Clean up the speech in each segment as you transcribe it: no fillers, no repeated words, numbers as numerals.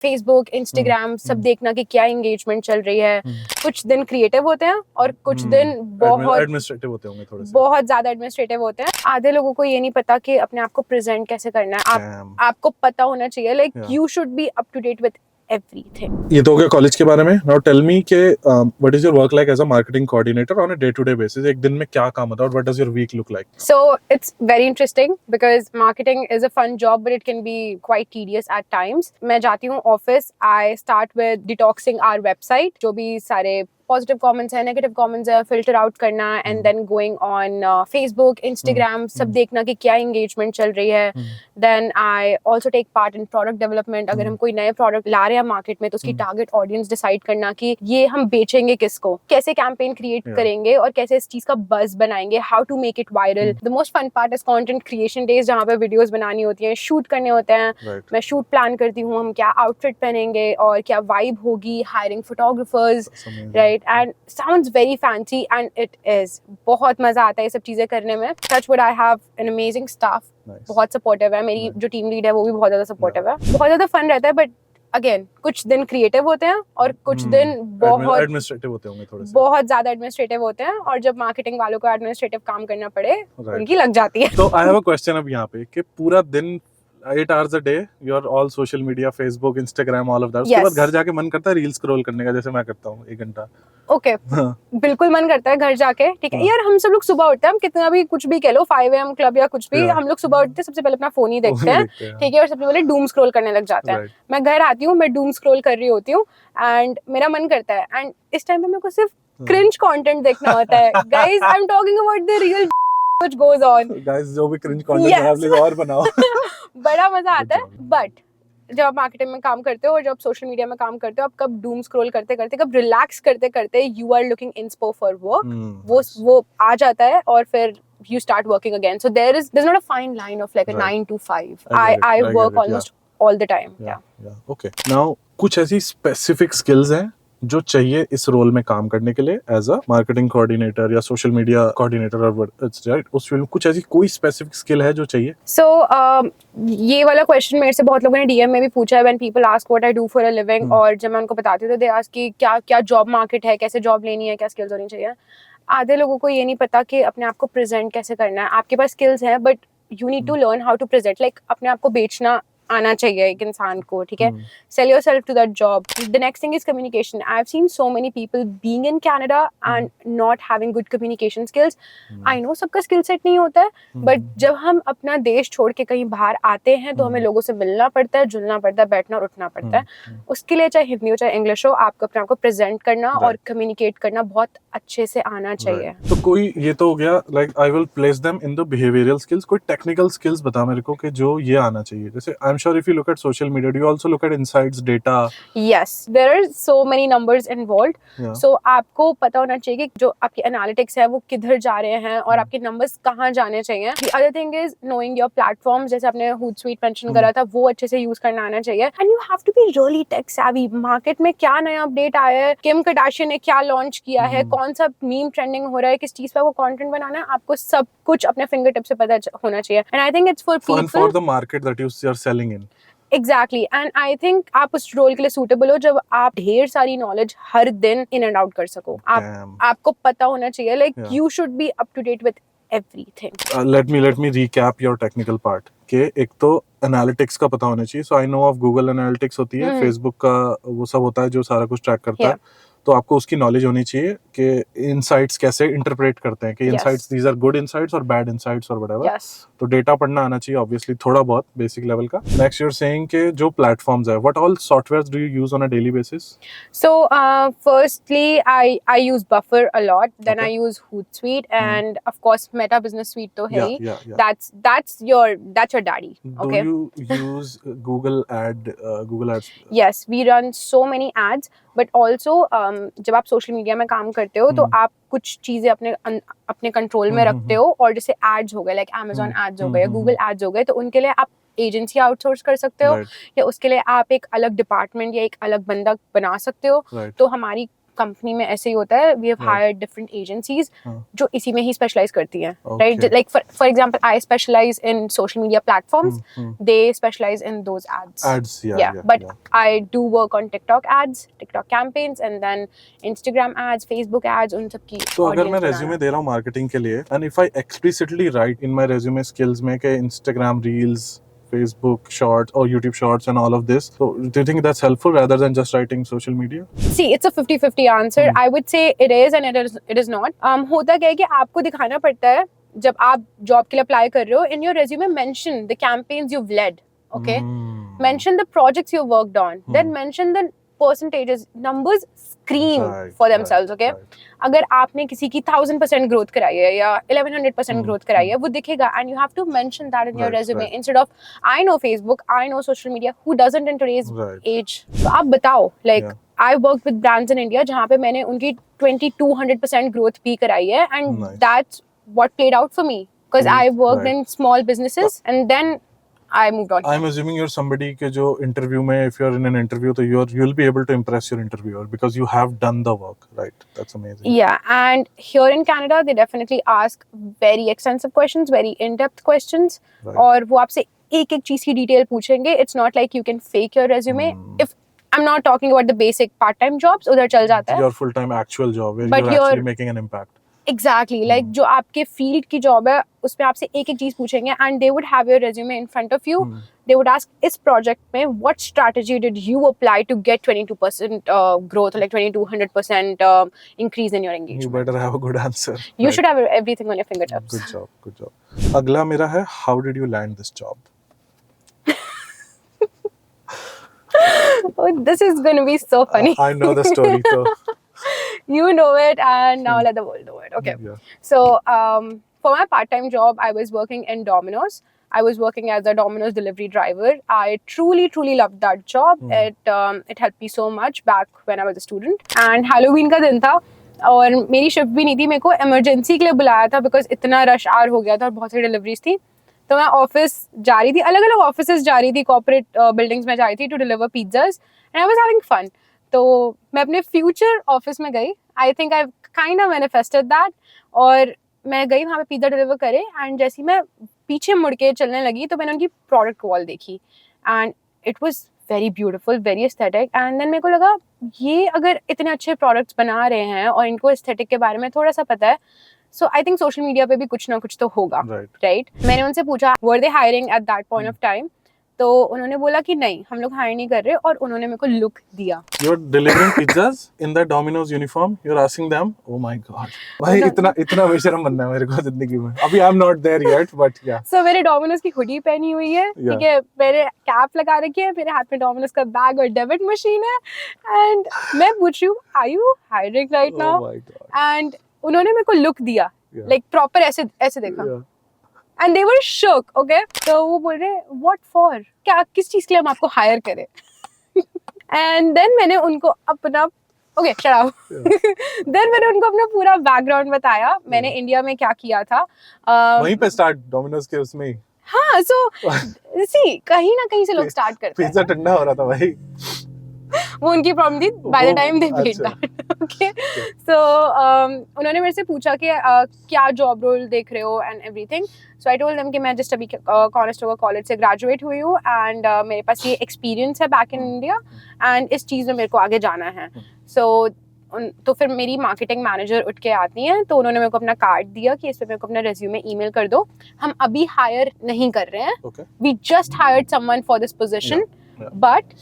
Facebook, Instagram सब देखना कि क्या एंगेजमेंट चल रही है। कुछ दिन क्रिएटिव होते हैं और कुछ दिन बहुत एडमिनिस्ट्रेटिव होते होंगे थोड़े से। बहुत ज्यादा एडमिनिस्ट्रेटिव होते हैं। आधे लोगों को ये नहीं पता कि अपने आप को प्रेजेंट कैसे करना है। आपको पता होना चाहिए, like you should be up to date with everything. ये तो हो गया कॉलेज के बारे में। नाउ टेल मी के what is your work like as a marketing coordinator on a day to day basis. एक दिन में क्या काम होता है और what does your week look like? So it's very interesting because marketing is a fun job but it can be quite tedious at times. मैं जाती हूँ office, I start with detoxing our website, जो भी सारे positive comments है, negative comments है, filter out करना and then going on Facebook, Instagram सब देखना कि क्या एंगेजमेंट चल रही है। Then I also take part in product development. अगर हम कोई नए प्रोडक्ट ला रहे हैं मार्केट में तो उसकी टारगेट ऑडियंस डिसाइड करना कि ये हम बेचेंगे किसको, कैसे कैंपेन क्रिएट करेंगे और कैसे इस चीज का बज़ बनाएंगे, how to make it viral. The most fun part is content creation days, जहाँ पे वीडियोस बनानी होती हैं, शूट करने होते हैं। मैं शूट प्लान करती हूँ, हम क्या आउटफिट पहनेंगे और क्या वाइब होगी, hiring photographers, right. And sounds very fancy and it is. बहुत मजा आता है ये सब चीजें करने में। Touch wood, I have an amazing staff, बहुत सपोर्टिव है। मेरी जो टीम लीड है वो भी बहुत ज्यादा सपोर्टिव है। बहुत ज्यादा फन रहता है बट अगेन कुछ दिन क्रिएटिव होते हैं और कुछ दिन बहुत एडमिनिस्ट्रेटिव होते होंगे थोड़े से। बहुत ज्यादा एडमिनिस्ट्रेटिव होते हैं और जब मार्केटिंग वालों को एडमिनिस्ट्रेटिव काम करना पड़े उनकी लग जाती है। तो आई हैव अ क्वेश्चन अब यहाँ पे कि पूरा दिन 8 hours a day you are all social media, Facebook, Instagram, all of that. उसके बाद घर जाके मन करता है रील स्क्रॉल करने का, जैसे मैं करता हूँ 1 घंटा। ओके, बिल्कुल मन करता है घर जाके, ठीक है यार। हम सब लोग सुबह उठते हैं, हम कितना भी कुछ भी कह लो 5 AM क्लब या कुछ भी, हम लोग सुबह उठते हैं सबसे पहले अपना फोन ही देखते हैं, ठीक है, और सबसे पहले डूम स्क्रॉल करने लग जाते हैं। मैं घर आती हूँ, मैं डूम स्क्रॉल कर रही होती हूँ एंड मेरा मन करता है एंड इस टाइम पे मेरे को सिर्फ क्रिंज कंटेंट देखना होता है। Guys, I am talking about the real which goes on. Guys, जो भी cringe content है प्लीज और बनाओ। बड़ा मजा आता है। बट जब आप मार्केटिंग में काम करते हो और जब सोशल मीडिया में काम करते हो, आप कब डूम स्क्रॉल करते करते, कब रिलैक्स करते करते you are looking inspo for work, वो आ जाता है और फिर you start working again. So there's not a fine line of like a 9 to 5. I work almost all the time. Yeah. Okay. Now कुछ ऐसी स्पेसिफिक स्किल्स हैं जो चाहिए इस रोल में काम करने के लिए एज अ मार्केटिंग कोऑर्डिनेटर या सोशल मीडिया कोऑर्डिनेटर और इट्स राइट, उस फील्ड में कुछ ऐसी कोई स्पेसिफिक स्किल है जो चाहिए? सो ये वाला क्वेश्चन मेरे से बहुत लोगों ने डीएम में भी पूछा है, when people ask what I do for a living, और जब मैं उनको बताती हूँ तो दे आस्क कि क्या क्या जॉब मार्केट है, कैसे जॉब लेनी है, क्या स्किल्स होनी चाहिए। आधे लोगों को ये नहीं पता कि अपने आप को प्रेजेंट कैसे करना है। आपके पास स्किल्स हैं but you need to learn how to present, like अपने आप को बेचना आना चाहिए एक इंसान को, ठीक है। Sell yourself to that job. The next thing is communication. I have seen so many people being in Canada and not having good communication skills. I know सबका स्किल सेट नहीं होता है, बट जब हम अपना देश छोड़ के कहीं बाहर आते हैं तो हमें लोगों से मिलना पड़ता है, जुलना पड़ता है, बैठना और उठना पड़ता है। उसके लिए चाहे हिंदी हो चाहे इंग्लिश हो, आपको अपने आप को प्रेजेंट करना और कम्युनिकेट करना बहुत अच्छे से आना चाहिए। तो कोई, ये तो हो गया like I will place them in the behavioural skills. कोई टेक्निकल स्किल्स बता मेरे को कि जो ये आना चाहिए। जैसे I am sure if you look at social media, do you also look at insights, data? Yes, there are so many numbers involved. So आपको पता होना चाहिए कि जो आपकी एनालिटिक्स है वो किधर जा रहे हैं और आपके नंबर्स कहाँ जाने चाहिए। The other thing is knowing your platform, जैसे आपने हूटस्वीट मेंशन करा था, वो अच्छे से यूज करना आना चाहिए। And you have to be really tech savvy। Market में क्या नया अपडेट आया है, किम कार्दाशियन ने क्या लॉन्च किया है, कौन सा मीम ट्रेंडिंग हो रहा है, किस चीज पे वो कंटेंट बनाना है, आपको सब कुछ अपने फिंगर टिप से पता होना चाहिए। And I think it's for people, for the market that you are selling in. Exactly. And I think आप उस रोल के लिए सूटेबल हो जब आप ढेर सारी नॉलेज हर दिन इन एंड आउट कर सको। आपको पता होना चाहिए, like you should be up to date with everything. Let me recap your technical part के एक तो एनालिटिक्स का पता होना चाहिए। So I know of Google analytics होती है, फेसबुक का वो सब होता है जो सारा कुछ ट्रैक करता है। तो आपको उसकी नॉलेज होनी चाहिए कि इनसाइट्स कैसे इंटरप्रेट करते हैं, कि insights these are good insights और बैड इनसाइट्स और व्हाटएवर। तो डेटा पढ़ना आना चाहिए ऑब्वियसली, थोड़ा बहुत बेसिक लेवल का। नेक्स्ट यू आर सेइंग कि जो प्लेटफॉर्म्स है, what all softwares do you use on a daily basis? So firstly I use Buffer a lot, then I use Hootsuite and of course Meta business suite तो है ही। That's your daddy. Okay. Do you use Google Ads? Yes, we run so many ads, but also जब आप social media में काम करते हो तो आप कुछ चीजें अपने कंट्रोल में रखते हो, और जैसे एड्स हो गए, लाइक Amazon एड्स हो गए, गूगल एड्स हो गए, तो उनके लिए आप एजेंसी आउटसोर्स कर सकते हो, या उसके लिए आप एक अलग डिपार्टमेंट या एक अलग बंदा बना सकते हो। तो हमारी कंपनी में ऐसे ही होता है, we have Right. Hired different agencies हाँ. जो इसी में ही स्पेशलाइज करती हैं, Okay. Right? Like for example I specialize in social media platforms, they specialize in those ads. Ads, yeah. But I do work on TikTok ads, TikTok campaigns, and then Instagram ads, Facebook ads, उन सब की. तो अगर मैं audience resume बनाना. दे रहा हूँ marketing के लिए, and if I explicitly right in my resume skills में कि इंस्टाग्राम रील्स, Facebook शॉर्ट्स और YouTube shorts and all of this, so do you think that's helpful rather than just writing social media? See, it's a 50-50 answer. I would say it is and it is not. होता क्या है कि आपको दिखाना पड़ता है जब आप जॉब के लिए अप्लाई कर रहे हो, in your resume mention the campaigns you've led, okay? Mention the projects you've worked on, then mention the percentages. Numbers scream for themselves, okay? अगर आपने किसी की 1000% ग्रोथ कराई है या 1100% ग्रोथ कराई है, वो दिखेगा, and you have to mention that in your resume instead of I know Facebook, I know social media. Who doesn't in today's age? तो आप बताओ, like I worked with brands in India जहाँ पे मैंने उनकी 2200% ग्रोथ भी कराई है, and that's what played out for me because I worked in small businesses and then I moved on. I'm assuming you're somebody के जो interview में, if you're in an interview, तो you'll be able to impress your interviewer because you have done the work, right? That's amazing. Yeah, and here in Canada, they definitely ask very extensive questions, very in-depth questions, और वो आपसे एक-एक चीज की detail पूछेंगे. It's not like you can fake your resume. If I'm not talking about the basic part-time jobs, उधर चल जाता है. Your full-time actual job where But you're actually making an impact. Exactly, like जो आपके field की job है उसमें आपसे एक-एक चीज पूछेंगे and they would have your resume in front of you. They would ask इस project में what strategy did you apply to get 22% growth, like 2200% increase in your engagement? You better have a good answer. You should have everything on your fingertips. Good job. अगला मेरा है, how did you land this job? Oh, this is going to be so funny. I know the story, so. You know it, and now let the world know it. Okay. Yeah. So, for my part-time job, I was working in Domino's. I was working as a Domino's delivery driver. I truly loved that job. It helped me so much back when I was a student. And Halloween का दिन था और मेरी shift भी नहीं थी. मेरे को इमरजेंसी के लिए बुलाया था बिकॉज इतना रश आवर हो गया था और बहुत सारी डिलीवरीज थी. तो मैं ऑफिस जा रही थी, अलग अलग ऑफिसेज जा रही थी, कॉर्पोरेट बिल्डिंग्स में जा रही थी to deliver pizzas and I was having fun. तो मैं अपने फ्यूचर ऑफिस में गई. I think I kind of manifested that. और मैं गई वहाँ पे पिज्जा डिलीवर करे एंड जैसे मैं पीछे मुड़ के चलने लगी तो मैंने उनकी प्रोडक्ट वॉल देखी and it was very beautiful, very aesthetic. And then मेरे को लगा ये अगर इतने अच्छे प्रोडक्ट्स बना रहे हैं और इनको एस्थेटिक के बारे में थोड़ा सा पता है, सो आई थिंक सोशल मीडिया पे भी कुछ ना कुछ तो होगा, राइट? मैंने उनसे पूछा were they hiring at that point of time, तो उन्होंने बोला कि नहीं हम लोग हायर नहीं कर रहे और उन्होंने मेरे को लुक दिया. You're delivering pizzas in the Domino's uniform. You're asking them, oh my god, भाई इतना बेशरम बनना है मेरे को जिंदगी में. अभी I'm not there yet, but yeah. So मेरे Domino's की हुडी पहनी हुई है, ठीक है, मेरे कैप लगा रखी है, मेरे हाथ में Domino's का बैग और डेबिट मशीन है एंड मैं पूछ रही हूँ are you hiring right now? Oh my god. And उन्होंने मेरे को लुक दिया, like proper ऐसे देखा. And they were shook, okay? तो वो बोल रहे what for? क्या किस चीज के लिए हम आपको हायर करें? And then मैंने उनको अपना okay shut up. Then मैंने उनको अपना पूरा बैकग्राउंड बताया. मैंने इंडिया में क्या किया था. वहीं पे स्टार्ट डोमिनोज के उसमें ही. हाँ, so see कहीं ना कहीं से लोग स्टार्ट करते हैं. पिज्जा ठंडा हो रहा था भाई. वो उनकी प्रॉब्लम थी. By the time they paid that, okay? So उन्होंने मेरे से पूछा कि क्या जॉब रोल देख रहे हो and everything. So I told them कि मैं just अभी कॉनेस्टोगा कॉलेज से ग्रेजुएट हुई हूँ and मेरे पास ये एक्सपीरियंस है बैक इन इंडिया and इस चीज़ में मेरे को आगे जाना है. So तो फिर मेरी मार्केटिंग मैनेजर उठ के आती हैं तो उन्होंने मेरे को अपना कार्ड दिया कि इस पे मेरे को अपना रेज्यूमे ईमेल कर दो. हम अभी हायर नहीं कर रहे हैं. We just hired someone for this position. But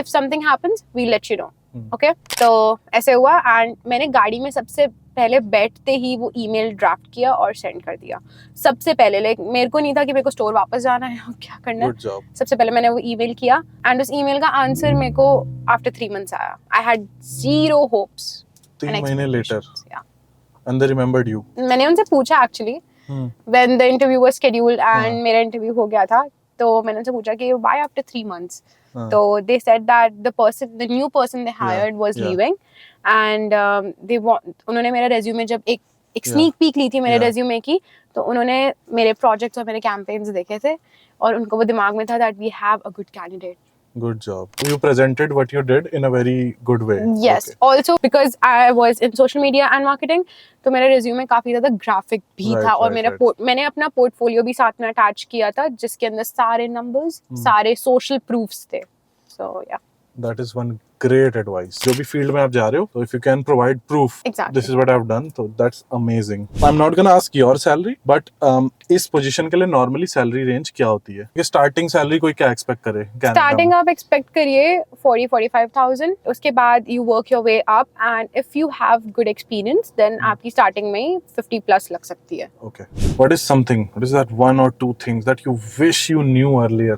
if something happens, we'll let you know. Okay? तो ऐसे हुआ एंड मैंने गाड़ी में सबसे पहले बैठते ही वो ईमेल ड्राफ्ट किया और सेंड कर दिया. सबसे पहले लाइक मेरे को नहीं था कि मेरे को स्टोर वापस जाना है और क्या करना है. सबसे पहले मैंने वो ईमेल किया एंड उस ईमेल का आंसर मेरे को आफ्टर 3 months आया. I had zero hopes. 3 महीने later and they remembered you. मैंने उनसे पूछा actually when the interview was scheduled and मेरा इंटरव्यू हो गया था तो मैंने उनसे पूछा कि why after 3 months? So they said that the new person they hired was leaving and उन्होंने मेरा रेज्यूमे जब एक स्नीक पीक ली थी मेरे रेज्यूमे की तो उन्होंने मेरे प्रोजेक्ट्स और मेरे कैंपेन्स देखे थे और उनको वो दिमाग में था that we have a good candidate. Good job. You presented what you did in a very good way. Yes. Okay. Also because I was in social media and marketing, तो मेरा resume काफी ज्यादा graphic भी था और मैंने अपना portfolio भी साथ में attach किया था जिसके अंदर सारे numbers, सारे social proofs थे. So yeah. That is one great advice. जो भी field में आप जा रहे हो, so if you can provide proof, exactly. This is what I've done, so that's amazing. I'm not gonna ask your salary, but इस position के लिए normally salary range क्या होती है? ये starting salary कोई क्या expect करे? Starting आप expect करिए 40-45,000. उसके बाद you work your way up, and if you have good experience, then आपकी starting में 50 plus लग सकती है. Okay. What is that one or two things that you wish you knew earlier?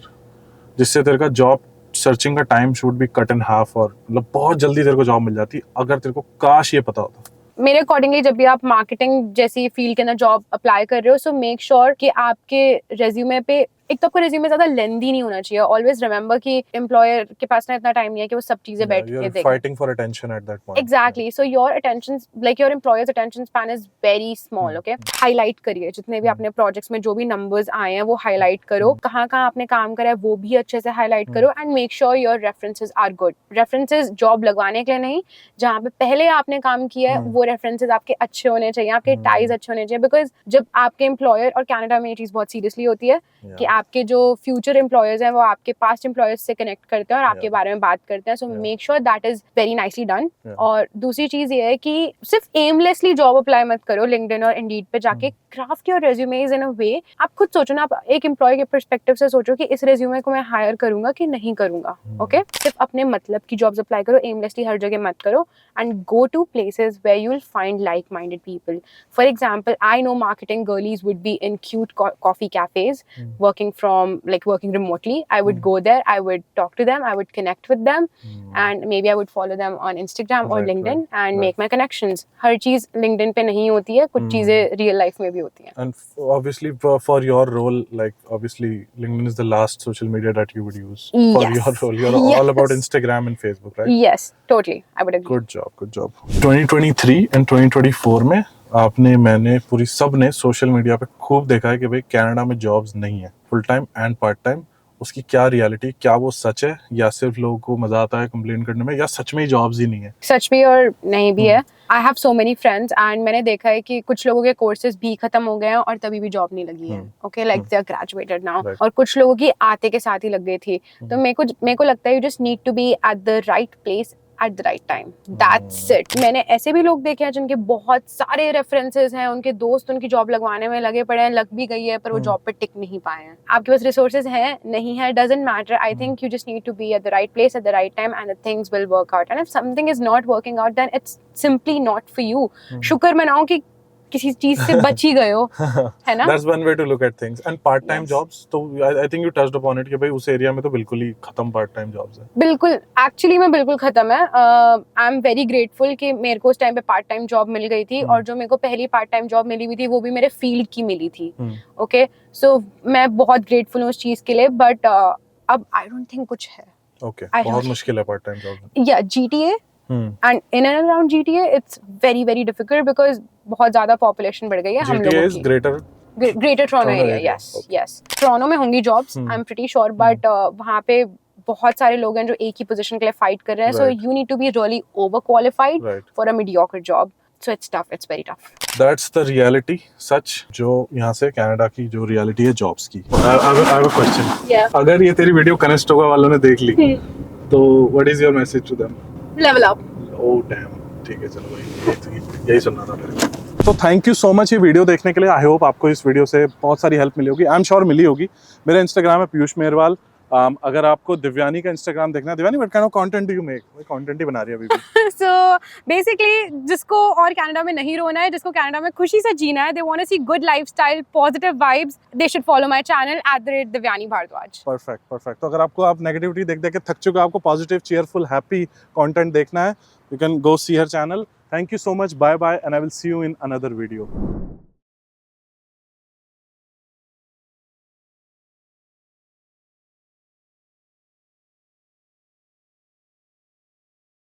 जिससे तेरे का job सर्चिंग का time should be cut in half और मतलब बहुत जल्दी तेरे को जॉब मिल जाती अगर तेरे को काश ये पता होता. मेरे अकॉर्डिंगली जब भी आप मार्केटिंग जैसी फील्ड के अंदर जॉब अप्लाई कर रहे हो सो मेक श्योर कि आपके रेज्यूमे पे एक तो आपका रेज्यूमे ज्यादा लेंथी नहीं होना चाहिए. ऑलवेज रिमेंबर कि एम्प्लॉयर के पास ना इतना टाइम नहीं है कि वो सब चीजें बैठ के देखे. Fighting for attention eight that point. Exactly. So your attention like your employers attention span is very small. Okay. Highlight करिए जितने भी आपने प्रोजेक्ट्स में जो भी नंबर्स आए हैं वो हाईलाइट करो. कहाँ आपने काम करा है वो भी अच्छे से हाईलाइट करो and make sure your references are good. References job लगवाने के लिए नहीं, जहाँ पे पहले आपने काम किया है वो रेफरेंसेस आपके अच्छे होने चाहिए, आपके टाइज अच्छे होने चाहिए. बिकॉज जब आपके एम्प्लॉयर और कनाडा में ये चीज बहुत सीरियसली होती है कि आपके जो फ्यूचर एम्प्लॉयर्स हैं वो आपके पास्ट एम्प्लॉयर्स से कनेक्ट करते हैं और आपके बारे में बात करते हैं. So make sure that is very nicely done. और दूसरी चीज ये है कि सिर्फ एमलेसली जॉब अप्लाई मत करो लिंक्डइन और इंडीड पे जाके. क्राफ्ट योर रेज्यूमेज इन अ वे. आप खुद सोचो ना, आप एक एम्प्लॉय के पर्सपेक्टिव से सोचो कि इस रेज्यूमे को मैं हायर करूंगा कि नहीं करूंगा. ओके. सिर्फ अपने मतलब की जॉब्स अप्लाई करो, एमलेसली हर जगह मत करो and go to places where you will find like minded people. For example I know marketing girlies would be in cute coffee cafes working remotely. I would go there, I would talk to them, I would connect with them, and maybe I would follow them on Instagram or LinkedIn and make my connections. हर चीज LinkedIn पे नहीं होती है, कुछ चीजें real life में भी होती हैं. And obviously for your role, like obviously LinkedIn is the last social media that you would use for your role. You're all about Instagram and Facebook, right? Yes, totally. I would agree. Good job. 2023 and 2024 में मैंने पूरी सब ने social media पे खूब देखा है कि भाई कनाडा में जॉब्स नहीं है full time and part time. उसकी क्या रियलिटी, क्या वो सच है या सिर्फ लोगों को मजा आता है कंप्लेन करने में, या सच में ही जॉब्स ही नहीं है? सच भी और नहीं भी है. I have so many friends and मैंने देखा है कि कुछ लोगों के कोर्सेज भी खत्म हो गए हैं और तभी भी जॉब नहीं लगी है. Okay, like they are graduated now. और कुछ लोगों की आते के साथ ही लग गई थी. तो मेरे को लगता है you just need to be at the right place at the right time. That's it. मैंने ऐसे भी लोग देखे हैं जिनके बहुत सारे रेफरेंसेस हैं, उनके दोस्त उनकी जॉब लगवाने में लगे पड़े हैं, लग भी गई है पर वो जॉब पे टिक नहीं पाए हैं. आपके पास रिसोर्सेज हैं नहीं है, doesn't matter. I think you just need to be at the right place at the right time and the things will work out. And if something is not working out, then it's simply not for you. शुक्र मनाओ कि किसी चीज से बच ही गए हो, है ना? That's one way to look at things. And part-time jobs, तो I think you touched upon it कि भाई उस एरिया में तो बिल्कुल ही खत्म part-time jobs है. बिल्कुल, एक्चुअली में बिल्कुल खत्म है. आई एम वेरी ग्रेटफुल कि मेरे को उस टाइम पे पार्ट-टाइम जॉब मिल गई थी और जो मेरे को पहली पार्ट-टाइम जॉब मिली हुई थी वो भी मेरे फील्ड की मिली थी. ओके, सो मैं बहुत ग्रेटफुल हूँ उस चीज के लिए. बट अब आई डोंट थिंक कुछ है. ओके, बहुत मुश्किल है पार्ट-टाइम जॉब. या GTA and in and around GTA it's very very difficult because बहुत ज्यादा population बढ़ गई है हम लोगों की. GTA is greater Toronto area. Yes. Toronto में होंगी jobs, I'm pretty sure, but वहाँ पे बहुत सारे लोग हैं जो एक ही position के लिए fight कर रहे हैं. So you need to be really overqualified for a mediocre job. So it's tough. It's very tough. That's the reality. सच जो यहाँ से कनाडा की जो reality है jobs की. I have a question. Yeah. अगर ये तेरी वीडियो कनेस्टोगा वालों ने देख ली तो what is your message to them? Level up. Oh damn. ठीक है, चलो भाई यही सुनना था मेरे को. तो थैंक यू सो मच ये वीडियो देखने के लिए. आई होप आपको इस वीडियो से बहुत सारी हेल्प मिली होगी. आई एम श्योर मिली होगी. मेरा इंस्टाग्राम है पीयूष मेहरवाल. अगर आपको दिव्यानी का इंस्टाग्राम देखना है, Divyani what kind of content do you make? वो कंटेंट ही बना रही है अभी भी. सो बेसिकली जिसको और कनाडा में नहीं रोना है, जिसको कनाडा में खुशी से जीना है, they want to see good lifestyle, positive vibes, they should follow my channel @Divyani Bhardwaj. Perfect. तो अगर आपको आप नेगेटिविटी देख के थक चुके हो, आपको पॉजिटिव, चीयरफुल, हैप्पी कंटेंट देखना है, you can go see her channel. Thank you so much. Bye bye, and I will see you in another video.